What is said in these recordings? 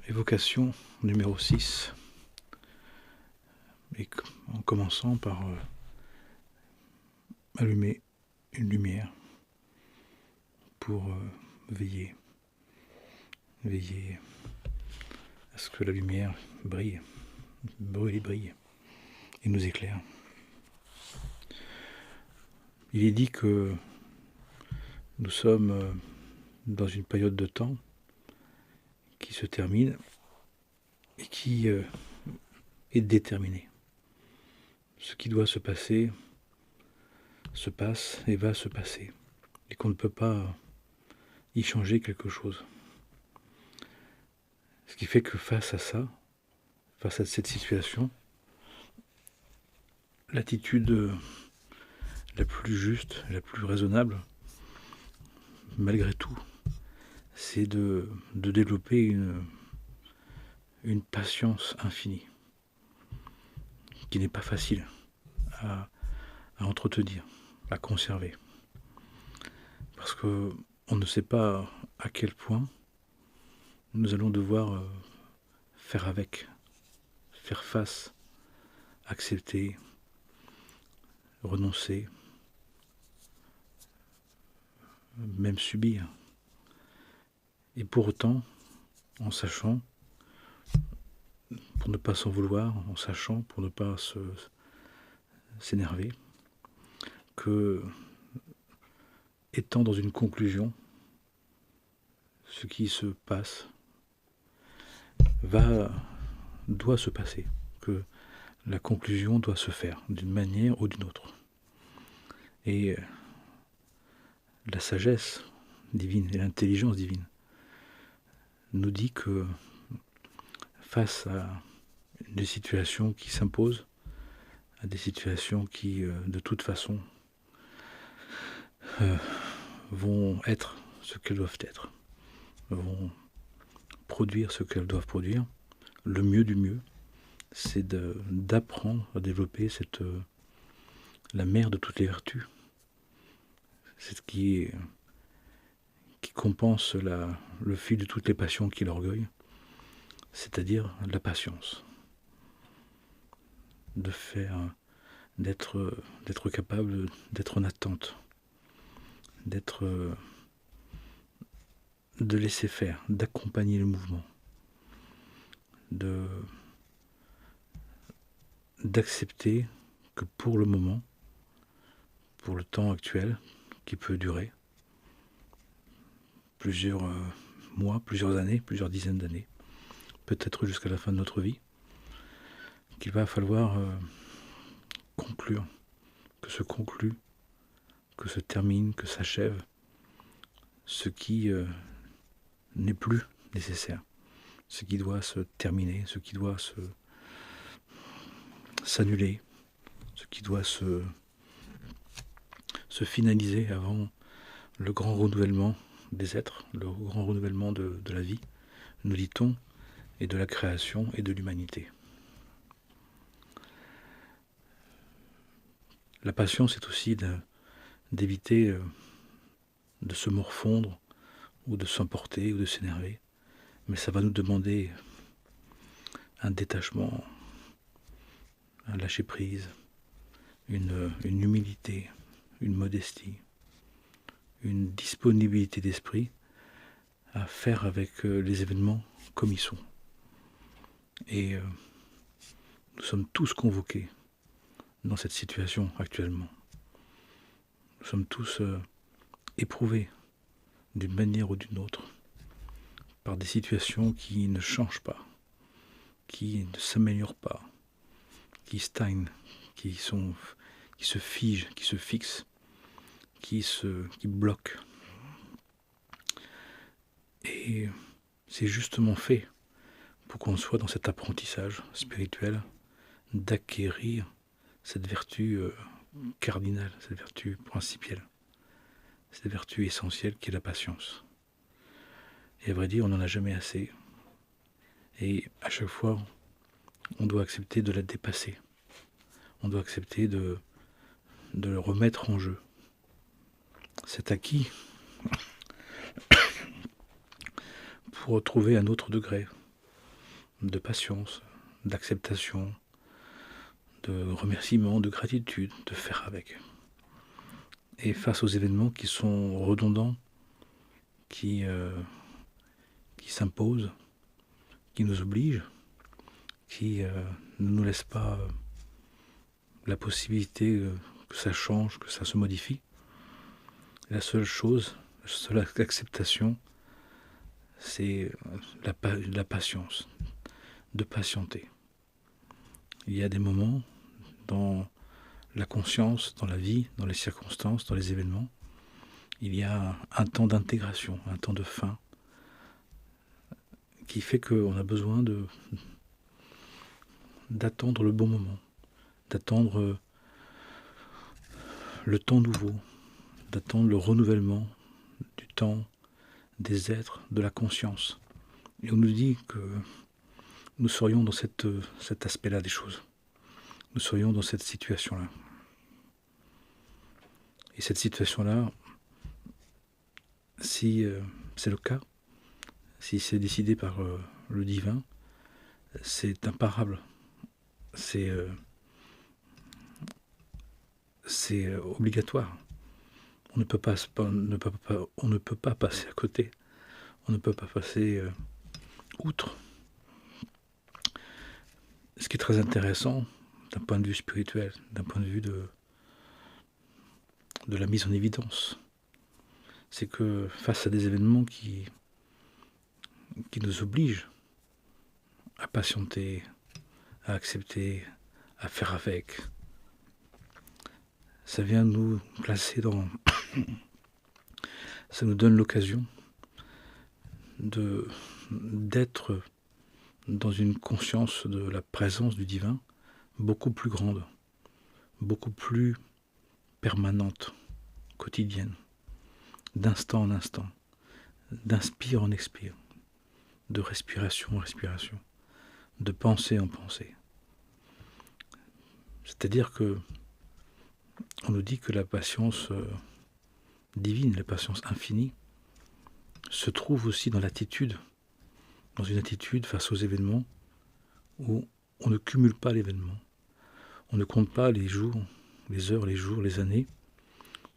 Évocation numéro 6, et en commençant par allumer une lumière pour veiller à ce que la lumière brille et nous éclaire. Il est dit que nous sommes dans une période de temps qui se termine et qui est déterminée. Ce qui doit se passer se passe et va se passer, et qu'on ne peut pas y changer quelque chose. Ce qui fait que face à ça, face à cette situation, l'attitude la plus juste, la plus raisonnable, malgré tout, c'est de développer une patience infinie, qui n'est pas facile à entretenir, à conserver. Parce qu'on ne sait pas à quel point nous allons devoir faire avec, faire face, accepter, renoncer, même subir. Et pour autant, en sachant, pour ne pas s'en vouloir, en sachant, pour ne pas s'énerver, que, étant dans une conclusion, ce qui se passe doit se passer, que la conclusion doit se faire d'une manière ou d'une autre. Et la sagesse divine et l'intelligence divine nous dit que face à des situations qui s'imposent, à des situations qui, de toute façon, vont être ce qu'elles doivent être, vont produire ce qu'elles doivent produire, le mieux du mieux, c'est d'apprendre à développer la mère de toutes les vertus, c'est qui compense le fil de toutes les passions qui l'orgueillent, c'est-à-dire la patience, d'être capable d'être en attente, de laisser faire, d'accompagner le mouvement, d'accepter que pour le moment, pour le temps actuel, qui peut durer plusieurs mois, plusieurs années, plusieurs dizaines d'années, peut-être jusqu'à la fin de notre vie, qu'il va falloir conclure, que se conclue, que se termine, que s'achève ce qui n'est plus nécessaire, ce qui doit se terminer, ce qui doit s'annuler, ce qui doit se finaliser avant le grand renouvellement des êtres, le grand renouvellement de la vie, nous dit-on, et de la création et de l'humanité. La passion, c'est aussi d'éviter de se morfondre ou de s'emporter ou de s'énerver, mais ça va nous demander un détachement, un lâcher-prise, une humilité, une modestie, une disponibilité d'esprit à faire avec les événements comme ils sont. Et nous sommes tous convoqués dans cette situation actuellement. Nous sommes tous éprouvés d'une manière ou d'une autre par des situations qui ne changent pas, qui ne s'améliorent pas, qui stagnent, qui se figent, qui se fixent, qui bloquent. Et c'est justement fait pour qu'on soit dans cet apprentissage spirituel d'acquérir cette vertu cardinale, cette vertu principielle, cette vertu essentielle qui est la patience. Et à vrai dire, on n'en a jamais assez. Et à chaque fois, on doit accepter de la dépasser. On doit accepter de le remettre en jeu. C'est acquis pour retrouver un autre degré, de patience, d'acceptation, de remerciement, de gratitude, de faire avec. Et face aux événements qui sont redondants, qui s'imposent, qui nous obligent, qui ne nous laissent pas la possibilité que ça change, que ça se modifie, la seule chose, la seule acceptation, c'est la patience, de patienter. Il y a des moments dans la conscience, dans la vie, dans les circonstances, dans les événements, il y a un temps d'intégration, un temps de fin, qui fait qu'on a besoin d'attendre le bon moment, d'attendre le temps nouveau, d'attendre le renouvellement du temps, des êtres, de la conscience. Et on nous dit que nous serions dans cet aspect-là des choses. Nous serions dans cette situation-là. Et cette situation-là, si c'est le cas, si c'est décidé par le divin, c'est imparable. C'est obligatoire. On ne peut pas passer à côté. On ne peut pas passer outre. Ce qui est très intéressant d'un point de vue spirituel, d'un point de vue de la mise en évidence, c'est que face à des événements qui nous obligent à patienter, à accepter, à faire avec, ça vient nous placer dans... ça nous donne l'occasion d'être dans une conscience de la présence du divin beaucoup plus grande, beaucoup plus permanente, quotidienne, d'instant en instant, d'inspire en expire, de respiration en respiration, de pensée en pensée. C'est-à-dire que on nous dit que la patience divine, la patience infinie, se trouve aussi dans l'attitude, dans une attitude face aux événements où on ne cumule pas l'événement. On ne compte pas les jours, les heures, les jours, les années,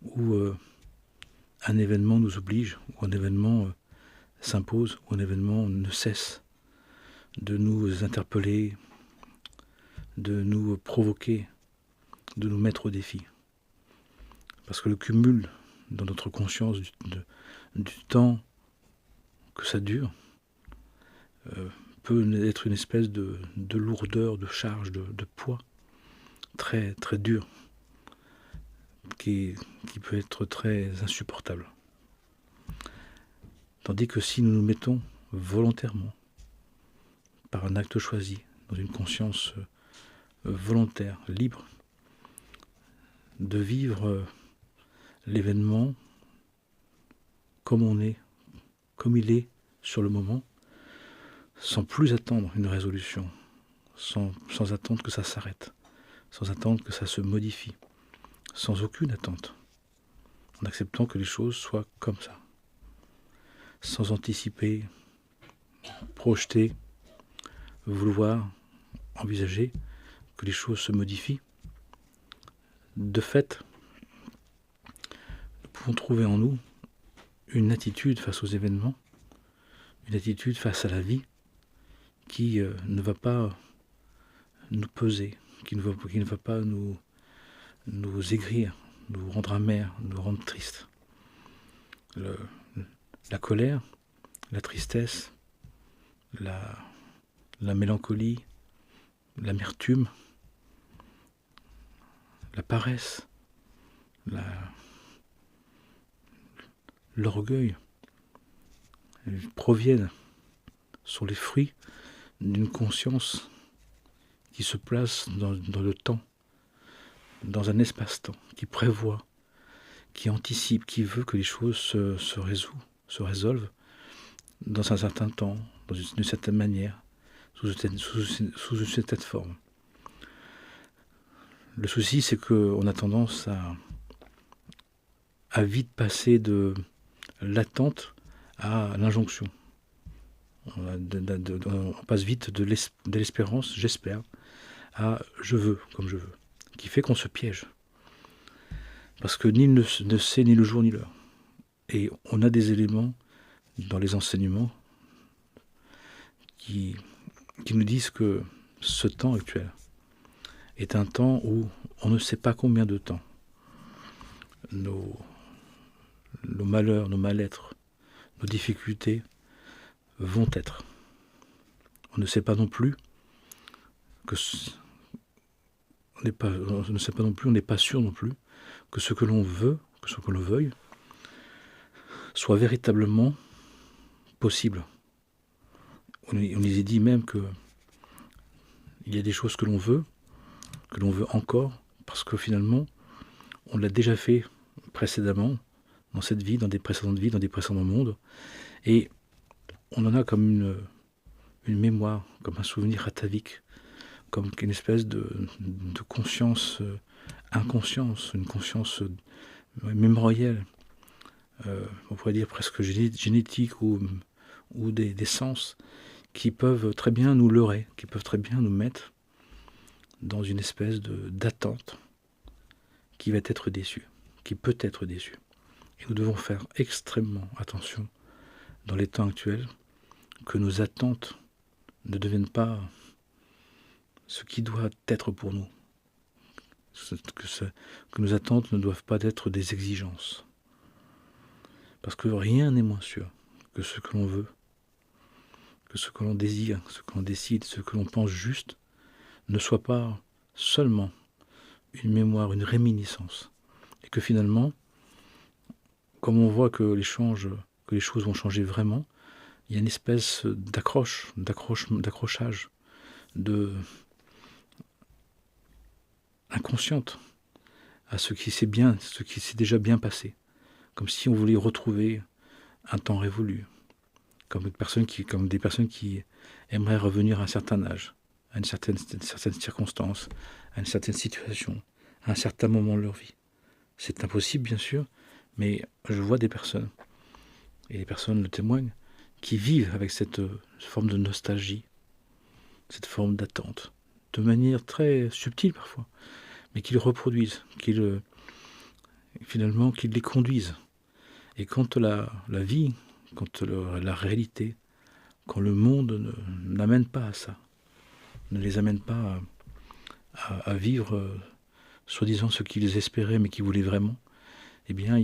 où un événement nous oblige, où un événement s'impose, où un événement ne cesse de nous interpeller, de nous provoquer, de nous mettre au défi. Parce que le cumul dans notre conscience du temps que ça dure peut être une espèce de lourdeur, de charge, de poids très, très dur, qui peut être très insupportable. Tandis que si nous nous mettons volontairement, par un acte choisi, dans une conscience volontaire, libre, de vivre l'événement comme on est, comme il est sur le moment, sans plus attendre une résolution, sans attendre que ça s'arrête, sans attendre que ça se modifie, sans aucune attente, en acceptant que les choses soient comme ça, sans anticiper, projeter, vouloir, envisager que les choses se modifient. De fait, nous pouvons trouver en nous une attitude face aux événements, une attitude face à la vie qui ne va pas nous peser, qui ne va pas nous aigrir, nous rendre amers, nous rendre tristes. La colère, la tristesse, la mélancolie, l'amertume, la paresse, l'orgueil sont les fruits d'une conscience qui se place dans le temps, dans un espace-temps, qui prévoit, qui anticipe, qui veut que les choses se résolvent dans un certain temps, d'une certaine manière, sous une certaine forme. Le souci, c'est qu'on a tendance à vite passer de l'attente à l'injonction. On passe vite de l'espérance, j'espère, à je veux, comme je veux, qui fait qu'on se piège. Parce que nul ne sait ni le jour ni l'heure. Et on a des éléments dans les enseignements qui nous disent que ce temps actuel est un temps où on ne sait pas combien de temps nos malheurs, nos mal-être, nos difficultés vont être. On ne sait pas non plus que on ne sait pas non plus, on n'est pas sûr non plus que ce que l'on veut, que ce que l'on veuille, soit véritablement possible. On nous a dit même que il y a des choses que l'on veut encore, parce que finalement, on l'a déjà fait précédemment, dans cette vie, dans des précédentes vies, dans des précédents mondes, et on en a comme une mémoire, comme un souvenir atavique, comme une espèce de conscience, inconscience, une conscience mémorielle, on pourrait dire presque génétique ou des sens qui peuvent très bien nous leurrer, qui peuvent très bien nous mettre dans une espèce d'attente qui va être déçue, qui peut être déçue. Et nous devons faire extrêmement attention dans les temps actuels que nos attentes ne deviennent pas ce qui doit être pour nous. Que nos attentes ne doivent pas être des exigences. Parce que rien n'est moins sûr que ce que l'on veut, que ce que l'on désire, ce que l'on décide, ce que l'on pense juste, ne soit pas seulement une mémoire, une réminiscence. Et que finalement, comme on voit que les choses vont changer vraiment, il y a une espèce d'accrochage, inconsciente à ce qui s'est déjà bien passé. Comme si on voulait retrouver un temps révolu. Comme des personnes qui aimeraient revenir à un certain âge, à une certaine circonstance, à une certaine situation, à un certain moment de leur vie. C'est impossible, bien sûr, mais je vois des personnes, et les personnes le témoignent, qui vivent avec cette forme de nostalgie, cette forme d'attente, de manière très subtile parfois, mais qu'ils reproduisent, qu'ils les conduisent. Et quand la vie, quand la réalité, quand le monde n'amène pas à ça, ne les amène pas à vivre soi-disant ce qu'ils espéraient mais qu'ils voulaient vraiment, eh bien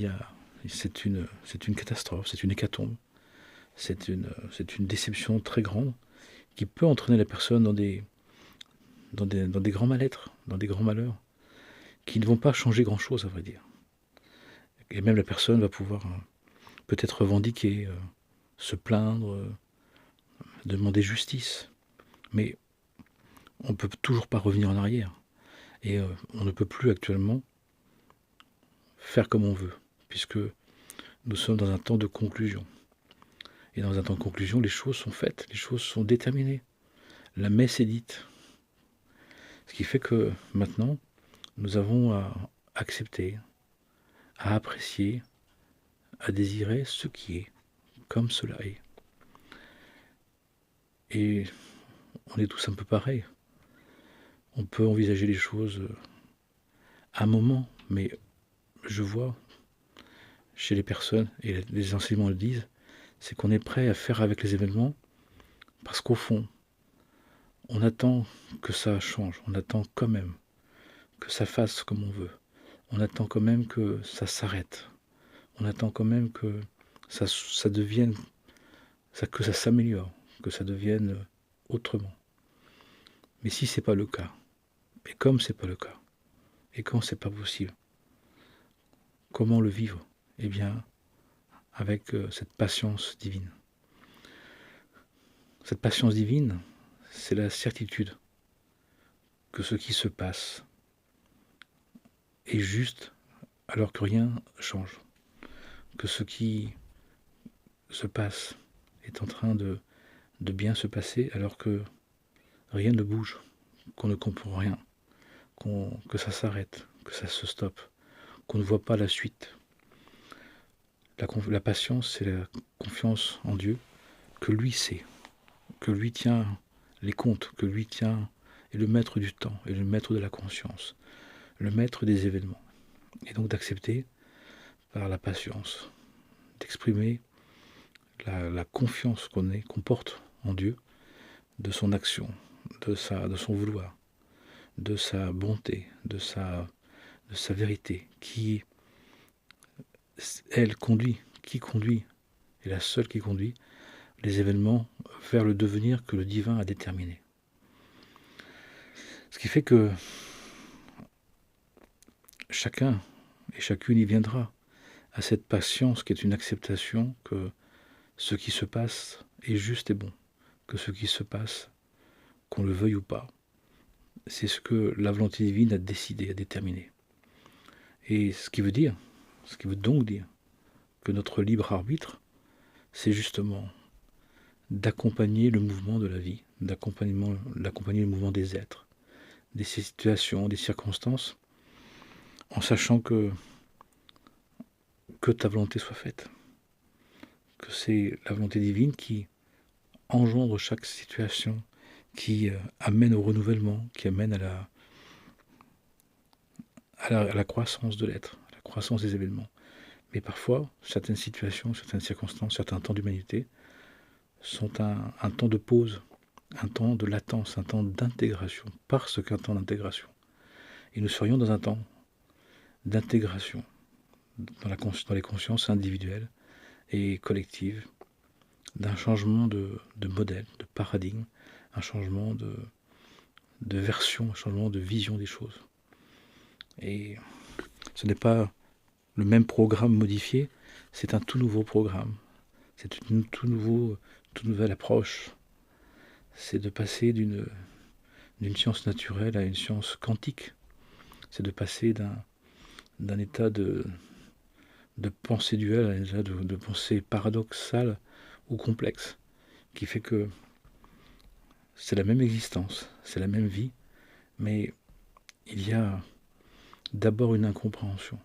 c'est une catastrophe, c'est une hécatombe, c'est une déception très grande qui peut entraîner la personne dans des grands mal-être, dans des grands malheurs, qui ne vont pas changer grand-chose à vrai dire. Et même la personne va pouvoir peut-être revendiquer, se plaindre, demander justice. Mais on ne peut toujours pas revenir en arrière. Et on ne peut plus actuellement faire comme on veut, puisque nous sommes dans un temps de conclusion. Et dans un temps de conclusion, les choses sont faites, les choses sont déterminées. La messe est dite. Ce qui fait que maintenant, nous avons à accepter, à apprécier, à désirer ce qui est, comme cela est. Et on est tous un peu pareils. On peut envisager les choses à un moment, mais je vois chez les personnes, et les enseignements le disent, c'est qu'on est prêt à faire avec les événements, parce qu'au fond, on attend que ça change, on attend quand même que ça fasse comme on veut, on attend quand même que ça s'arrête, on attend quand même que ça devienne, que ça s'améliore, que ça devienne autrement. Mais si c'est pas le cas, et comme c'est pas le cas, et quand c'est pas possible, comment le vivre? Eh bien, avec cette patience divine. Cette patience divine, c'est la certitude que ce qui se passe est juste alors que rien change. Que ce qui se passe est en train de bien se passer alors que rien ne bouge, qu'on ne comprend rien, que ça s'arrête, que ça se stoppe, qu'on ne voit pas la suite. La patience, c'est la confiance en Dieu, que lui sait. que lui tient les comptes, que lui tient est le maître du temps, et le maître de la conscience, le maître des événements. Et donc d'accepter par la patience, d'exprimer la confiance qu'on porte en Dieu, de son action, de son vouloir, de sa bonté, de sa vérité, qui, elle, conduit, est la seule qui conduit les événements vers le devenir que le divin a déterminé. Ce qui fait que chacun et chacune y viendra à cette patience qui est une acceptation que ce qui se passe est juste et bon, que ce qui se passe, qu'on le veuille ou pas, c'est ce que la volonté divine a décidé, a déterminé. Et ce qui veut donc dire que notre libre arbitre, c'est justement d'accompagner le mouvement de la vie, d'accompagner le mouvement des êtres, des situations, des circonstances, en sachant que ta volonté soit faite, que c'est la volonté divine qui engendre chaque situation, qui amène au renouvellement, qui amène à la croissance de l'être, à la croissance des événements. Mais parfois, certaines situations, certaines circonstances, certains temps d'humanité sont un temps de pause, un temps de latence, un temps d'intégration, parce qu'un temps d'intégration. Et nous serions dans un temps d'intégration dans les consciences individuelles et collectives, d'un changement de modèle, de paradigme, un changement de version, un changement de vision des choses. Et ce n'est pas le même programme modifié, c'est un tout nouveau programme, c'est une toute nouvelle approche. C'est de passer d'une science naturelle à une science quantique. C'est de passer d'un état de pensée duelle à un état de pensée paradoxale ou complexe, qui fait que c'est la même existence, c'est la même vie, mais il y a d'abord une incompréhension,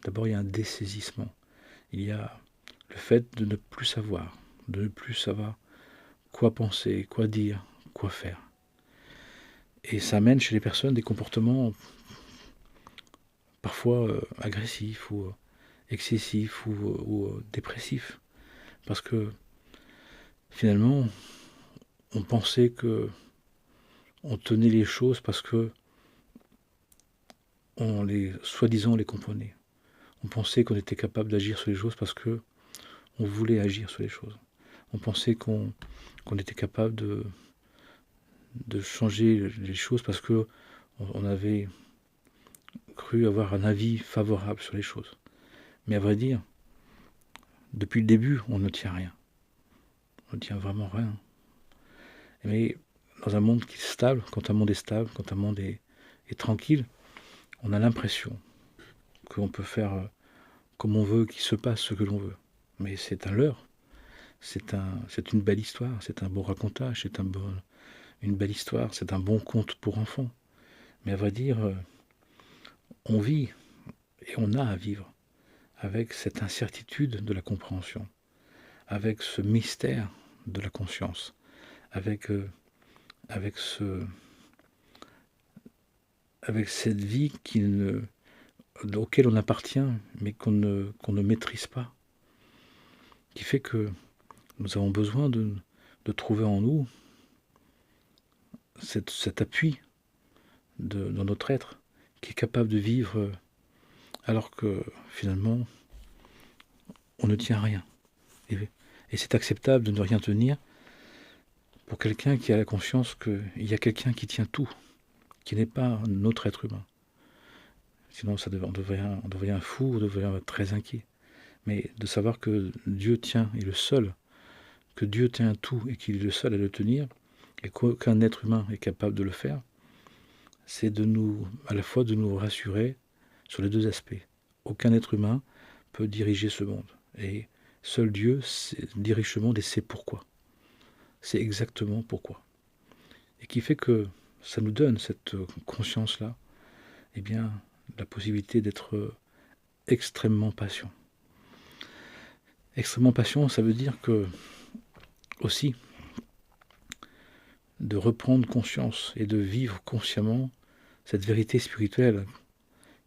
d'abord il y a un dessaisissement, il y a le fait de ne plus savoir quoi penser, quoi dire, quoi faire. Et ça amène chez les personnes des comportements parfois agressifs ou excessifs ou dépressifs. Parce que finalement, on pensait que on tenait les choses parce que soi-disant, on les comprenait. On pensait qu'on était capable d'agir sur les choses parce que on voulait agir sur les choses. On pensait qu'on était capable de changer les choses parce que on avait cru avoir un avis favorable sur les choses. Mais à vrai dire, depuis le début, on ne tient rien. On ne tient vraiment rien. Mais dans un monde qui est stable, quand un monde est stable, quand un monde est tranquille, on a l'impression qu'on peut faire comme on veut, qu'il se passe ce que l'on veut. Mais c'est un leurre. C'est une belle histoire, c'est un beau racontage, c'est une belle histoire, c'est un bon conte pour enfants. Mais à vrai dire, on vit et on a à vivre avec cette incertitude de la compréhension, avec ce mystère de la conscience, avec cette vie auquel on appartient, mais qu'on ne maîtrise pas, qui fait que nous avons besoin de trouver en nous cet appui dans notre être, qui est capable de vivre alors que finalement on ne tient rien. Et c'est acceptable de ne rien tenir pour quelqu'un qui a la conscience qu'il y a quelqu'un qui tient tout, qui n'est pas notre être humain. Sinon on devient fou, on devient très inquiet. Mais de savoir que Dieu tient, est le seul, que Dieu tient tout et qu'il est le seul à le tenir, et qu'aucun être humain est capable de le faire, c'est à la fois de nous rassurer sur les deux aspects. Aucun être humain peut diriger ce monde. Et seul Dieu dirige ce monde et sait pourquoi. C'est exactement pourquoi. Et qui fait que ça nous donne cette conscience-là, eh bien, la possibilité d'être extrêmement patient. Extrêmement patient, ça veut dire que, aussi, de reprendre conscience et de vivre consciemment cette vérité spirituelle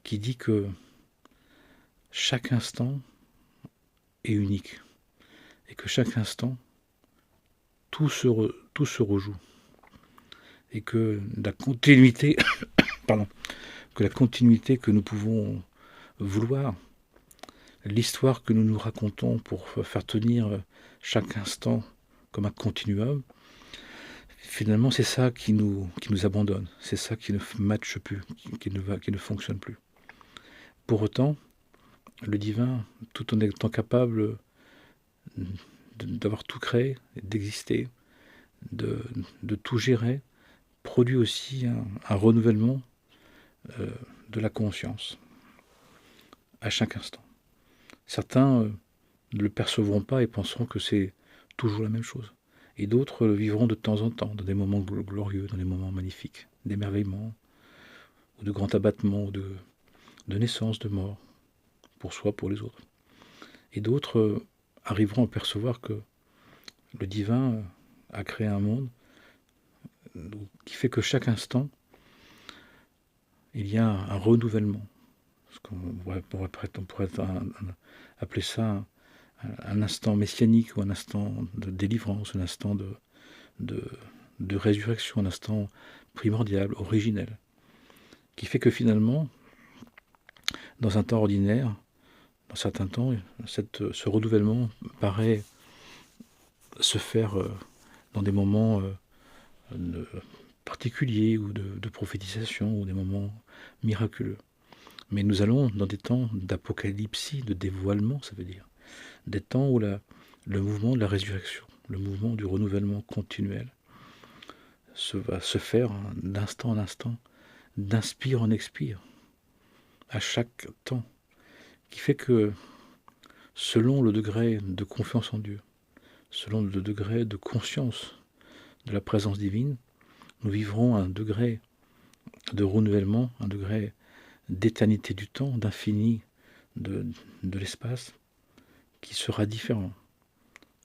qui dit que chaque instant est unique et que chaque instant, tout se rejoue et que la continuité, pardon, que la continuité que nous pouvons vouloir, l'histoire que nous nous racontons pour faire tenir chaque instant comme un continuum, finalement c'est ça qui nous abandonne, c'est ça qui ne matche plus, qui ne fonctionne plus. Pour autant, le divin, tout en étant capable d'avoir tout créé, d'exister, de tout gérer, produit aussi un renouvellement de la conscience à chaque instant. Certains ne le percevront pas et penseront que c'est toujours la même chose. Et d'autres le vivront de temps en temps, dans des moments glorieux, dans des moments magnifiques, d'émerveillement, ou de grand abattement, ou de naissance, de mort, pour soi, pour les autres. Et d'autres arriveront à percevoir que le divin a créé un monde qui fait que chaque instant, il y a un renouvellement. On pourrait appeler ça un instant messianique ou un instant de délivrance, un instant de résurrection, un instant primordial, originel, qui fait que finalement, dans un temps ordinaire, dans certains temps, ce renouvellement paraît se faire dans des moments particuliers ou de prophétisation ou des moments miraculeux. Mais nous allons dans des temps d'apocalypsie, de dévoilement, ça veut dire. Des temps où le mouvement de la résurrection, le mouvement du renouvellement continuel va se faire d'instant en instant, d'inspire en expire, à chaque temps, qui fait que selon le degré de confiance en Dieu, selon le degré de conscience de la présence divine, nous vivrons un degré de renouvellement, un degré d'éternité du temps, d'infini de l'espace, qui sera différent.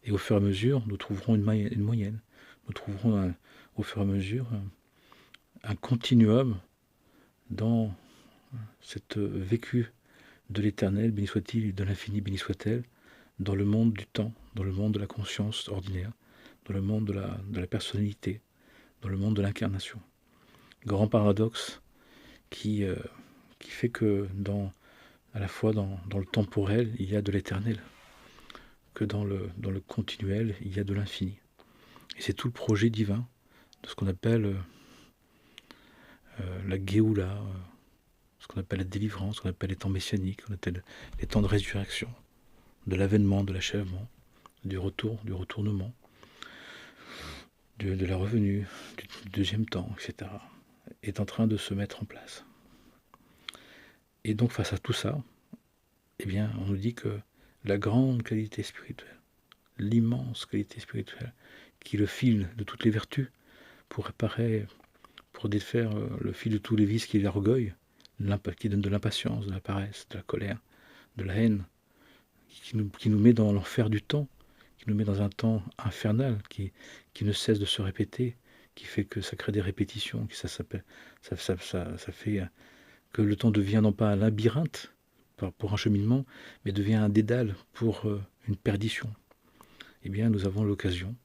Et au fur et à mesure, nous trouverons une moyenne. Nous trouverons au fur et à mesure un continuum dans cette vécu de l'éternel, béni soit-il, et de l'infini, béni soit-elle, dans le monde du temps, dans le monde de la conscience ordinaire, dans le monde de la personnalité, dans le monde de l'incarnation. Grand paradoxe qui fait que à la fois dans le temporel, il y a de l'éternel, que dans le continuel, il y a de l'infini. Et c'est tout le projet divin de ce qu'on appelle la Géoula, ce qu'on appelle la délivrance, ce qu'on appelle les temps messianiques, ce qu'on appelle les temps de résurrection, de l'avènement, de l'achèvement, du retournement, de la revenue, du deuxième temps, etc., est en train de se mettre en place. Et donc face à tout ça, eh bien, on nous dit que la grande qualité spirituelle, l'immense qualité spirituelle, qui est le fil de toutes les vertus, pour réparer, pour défaire le fil de tous les vices qui est l'orgueil, qui donne de l'impatience, de la paresse, de la colère, de la haine, qui nous met dans l'enfer du temps, qui nous met dans un temps infernal, qui ne cesse de se répéter, qui fait que ça crée des répétitions, ça fait que le temps devient non pas un labyrinthe pour un cheminement, mais devient un dédale pour une perdition. Eh bien, nous avons l'occasion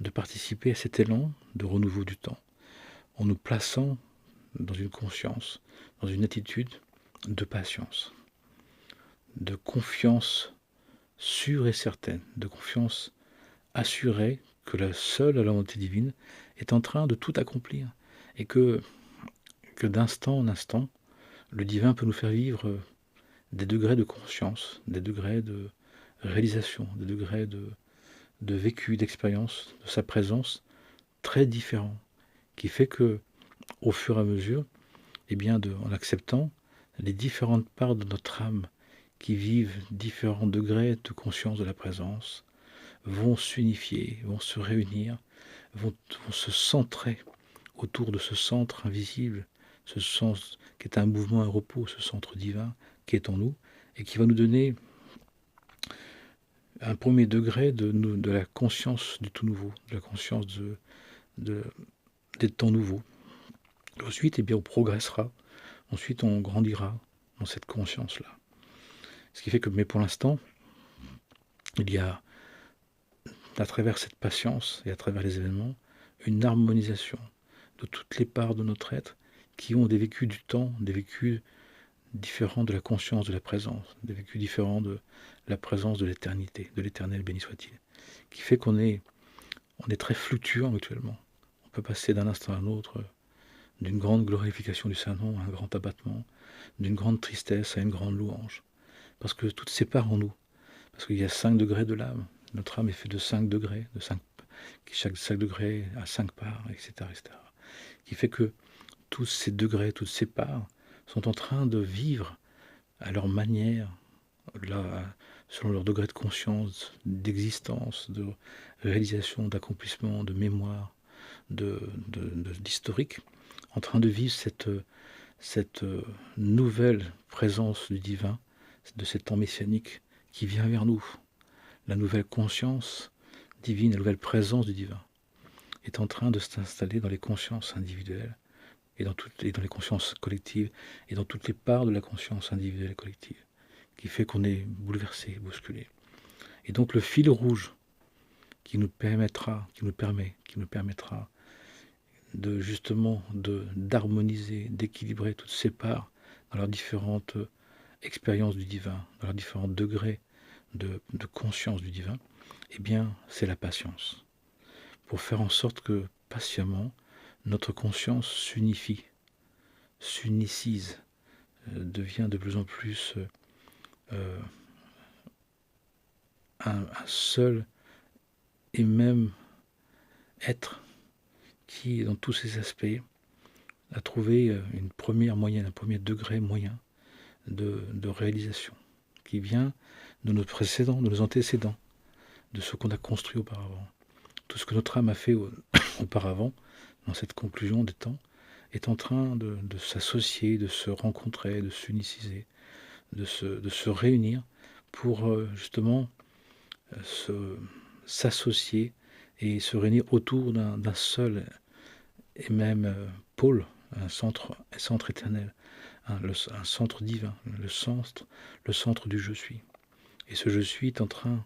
de participer à cet élan de renouveau du temps, en nous plaçant dans une conscience, dans une attitude de patience, de confiance sûre et certaine, de confiance assurée que la seule volonté divine est en train de tout accomplir et que d'instant en instant, le divin peut nous faire vivre des degrés de conscience, des degrés de réalisation, des degrés de vécu, d'expérience, de sa présence très différents, qui fait que, au fur et à mesure, eh bien en acceptant les différentes parts de notre âme qui vivent différents degrés de conscience de la présence, vont s'unifier, vont se réunir, vont se centrer autour de ce centre invisible, ce centre qui est un mouvement, un repos, ce centre divin qui est en nous et qui va nous donner un premier degré de la conscience du tout nouveau, de la conscience de des temps nouveaux. Ensuite, eh bien, on progressera. Ensuite, on grandira dans cette conscience-là. Ce qui fait que, mais pour l'instant, il y a, à travers cette patience et à travers les événements, une harmonisation de toutes les parts de notre être qui ont des vécus du temps, des vécus différents de la conscience de la présence, des vécus différents de la présence de l'éternité, de l'éternel béni soit-il, qui fait qu'on est très fluctuant actuellement. On peut passer d'un instant à un autre, d'une grande glorification du Saint-Nom à un grand abattement, d'une grande tristesse à une grande louange, parce que toutes ces parts en nous, parce qu'il y a 5 degrés de l'âme, notre âme est faite de 5 degrés, chaque degré a 5 parts, etc., etc., qui fait que tous ces degrés, toutes ces parts sont en train de vivre à leur manière, là, selon leur degré de conscience, d'existence, de réalisation, d'accomplissement, de mémoire, d'historique, en train de vivre cette nouvelle présence du divin, de cet temps messianique qui vient vers nous. La nouvelle conscience divine, la nouvelle présence du divin est en train de s'installer dans les consciences individuelles et dans les consciences collectives et dans toutes les parts de la conscience individuelle et collective, qui fait qu'on est bouleversé, bousculé. Et donc le fil rouge qui nous permettra de justement d'harmoniser, d'équilibrer toutes ces parts dans leurs différentes expériences du divin, dans leurs différents degrés de conscience du divin, eh bien c'est la patience. Pour faire en sorte que patiemment, notre conscience s'unicise, devient de plus en plus un seul et même être qui, dans tous ses aspects, a trouvé une première moyenne, un premier degré moyen de réalisation, qui vient de nos précédents, de nos antécédents, de ce qu'on a construit auparavant. Tout ce que notre âme a fait auparavant, dans cette conclusion des temps, est en train de s'associer, de se rencontrer, de s'uniciser, de se réunir pour justement s'associer et se réunir autour d'un seul et même pôle, un centre éternel, un centre divin, le centre du je suis. Et ce je suis est en train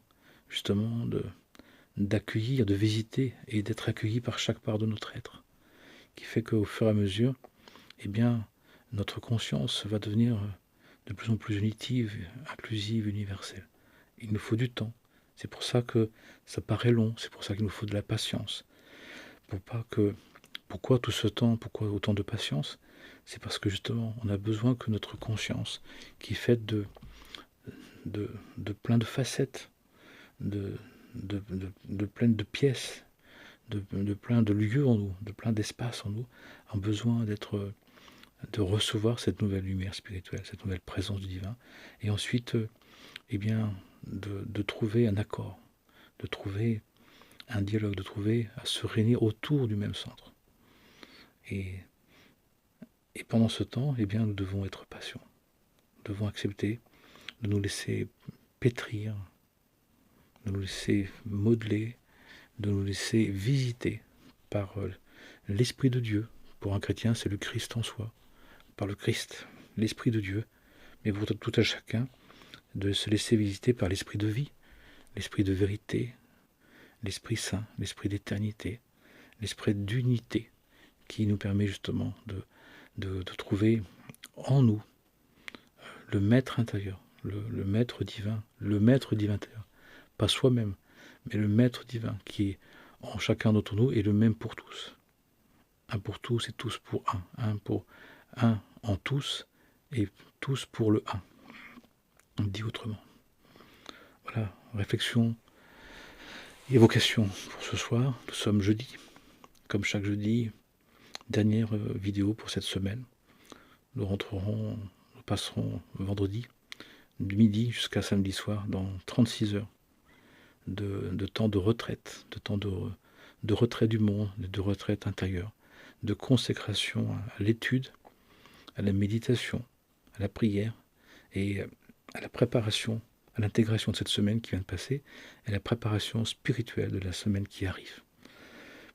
justement d'accueillir, de visiter et d'être accueilli par chaque part de notre être, qui fait qu'au fur et à mesure, eh bien, notre conscience va devenir de plus en plus unitive, inclusive, universelle. Il nous faut du temps. C'est pour ça que ça paraît long, c'est pour ça qu'il nous faut de la patience. Pourquoi tout ce temps, pourquoi autant de patience? C'est parce que justement, on a besoin que notre conscience, qui est faite de plein de facettes, de plein de pièces, de plein de lieux en nous, de plein d'espaces en nous, a besoin de recevoir cette nouvelle lumière spirituelle, cette nouvelle présence du divin, et ensuite, eh bien, de trouver un accord, de trouver un dialogue, de trouver à se réunir autour du même centre. Et pendant ce temps, eh bien, nous devons être patients. Nous devons accepter de nous laisser pétrir, de nous laisser modeler, de nous laisser visiter par l'Esprit de Dieu. Pour un chrétien, c'est le Christ en soi, par le Christ, l'Esprit de Dieu. Mais pour tout à chacun, de se laisser visiter par l'Esprit de vie, l'Esprit de vérité, l'Esprit Saint, l'Esprit d'éternité, l'Esprit d'unité, qui nous permet justement de trouver en nous le maître intérieur, le maître divin intérieur, pas soi-même, mais le maître divin qui est en chacun d'entre nous est le même pour tous. Un pour tous et tous pour un. Un en tous et tous pour le un. On dit autrement. Voilà, réflexion, évocation pour ce soir. Nous sommes jeudi, comme chaque jeudi. Dernière vidéo pour cette semaine. Nous passerons vendredi, de midi jusqu'à samedi soir, dans 36 heures de temps de retraite, de temps de retrait du monde, de retraite intérieure, de consécration à l'étude, à la méditation, à la prière et à la préparation, à l'intégration de cette semaine qui vient de passer et à la préparation spirituelle de la semaine qui arrive.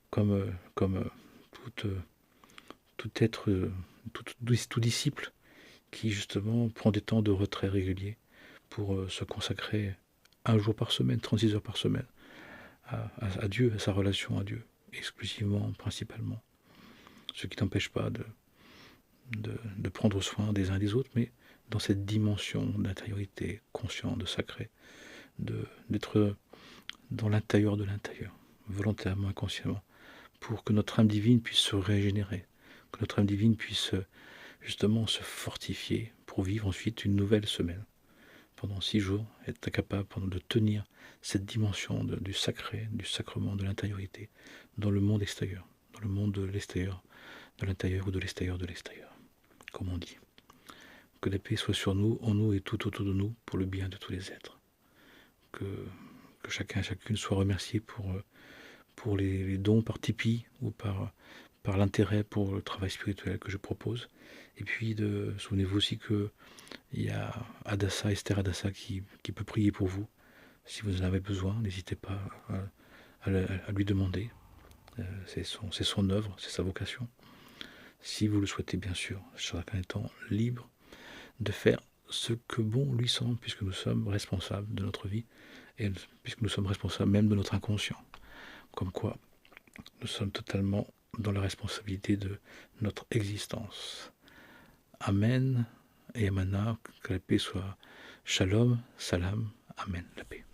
Comme tout être, tout disciple qui justement prend des temps de retrait réguliers pour se consacrer un jour par semaine, 36 heures par semaine, à Dieu, à sa relation à Dieu, exclusivement, principalement. Ce qui n'empêche pas de prendre soin des uns et des autres, mais dans cette dimension d'intériorité, consciente, de sacré, d'être dans l'intérieur de l'intérieur, volontairement, inconsciemment, pour que notre âme divine puisse se régénérer, que notre âme divine puisse justement se fortifier pour vivre ensuite une nouvelle semaine. Pendant 6 jours, être capable de tenir cette dimension du sacré, du sacrement, de l'intériorité, dans le monde extérieur, dans le monde de l'extérieur, de l'intérieur ou de l'extérieur, comme on dit. Que la paix soit sur nous, en nous et tout autour de nous, pour le bien de tous les êtres. Que chacun et chacune soit remercié pour les dons par Tipeee ou par l'intérêt pour le travail spirituel que je propose. Et puis, souvenez-vous aussi qu'il y a Esther Adassa qui peut prier pour vous. Si vous en avez besoin, n'hésitez pas à lui demander. C'est son œuvre, c'est sa vocation. Si vous le souhaitez, bien sûr, chacun étant libre de faire ce que bon lui semble, puisque nous sommes responsables de notre vie, et puisque nous sommes responsables même de notre inconscient. Comme quoi, nous sommes totalement dans la responsabilité de notre existence. Amen et Amana, que la paix soit Shalom, Salam, Amen, la paix.